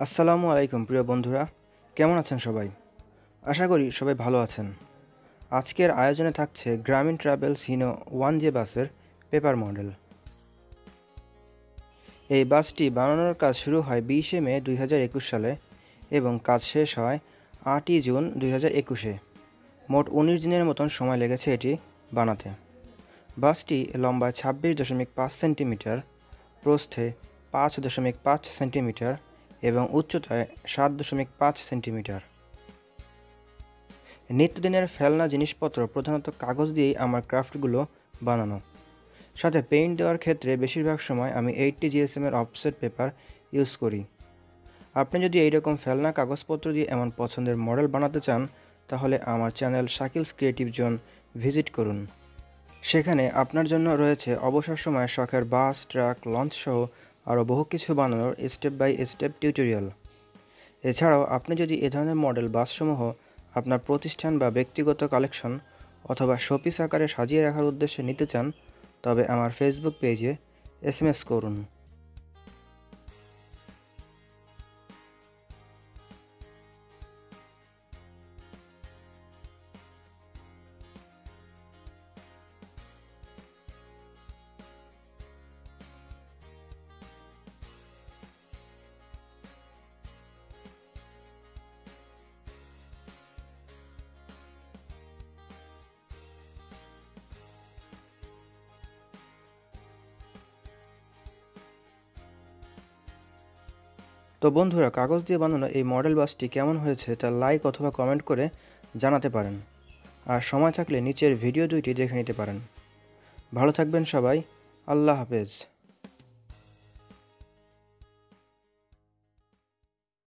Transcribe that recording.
আসসালামু আলাইকুম প্রিয় বন্ধুরা, কেমন আছেন সবাই? আশা করি সবাই ভালো আছেন। আজকের আয়োজনে থাকছে গ্রামীণ ট্রাভেলস হিনো 1J বাসের পেপার মডেল। এই বাসটি বানানোর কাজ শুরু হয় 20শে মে 2021 সালে এবং কাজ শেষ হয় 8ই জুন 2021-এ। মোট 19 দিনের মতন সময় লেগেছে এটি বানাতে। বাসটি লম্বায় 26.5 সেন্টিমিটার, প্রস্থে 5.5 সেন্টিমিটার এবং উচ্চতায় 7.5 সেন্টিমিটার। নিত্যদিনের ফেলনা জিনিসপত্র প্রধানত কাগজ দিয়েই আমার ক্রাফটগুলো বানানো। সাথে পেইন্ট দেওয়ার ক্ষেত্রে বেশিরভাগ সময় আমি 80 GSM-এর অফসেট পেপার ইউজ করি। আপনি যদি এইরকম ফেলনা কাগজপত্র দিয়ে এমন পছন্দের মডেল বানাতে চান তাহলে আমার চ্যানেল শাকিলস ক্রিয়েটিভ জোন ভিজিট করুন। সেখানে আপনার জন্য রয়েছে অবসর সময়ে শখের বাস, ট্রাক, লঞ্চ সহ আরও বহু কিছু বানানোর স্টেপ বাই স্টেপ টিউটোরিয়াল। এছাড়াও আপনি যদি এ ধরনের মডেল বাসসমূহ আপনার প্রতিষ্ঠান বা ব্যক্তিগত কালেকশন অথবা শোপিস আকারে সাজিয়ে রাখার উদ্দেশ্যে নিতে চান তবে আমার ফেসবুক পেজে SMS করুন। তো বন্ধুরা, কাগজ দিয়ে বানানো এই মডেল বাসটি কেমন হয়েছে তা লাইক অথবা কমেন্ট করে জানাতে পারেন। আর সময় থাকলে নিচের ভিডিও দুইটি দেখে নিতে পারেন। ভালো থাকবেন সবাই। আল্লাহ হাফেজ।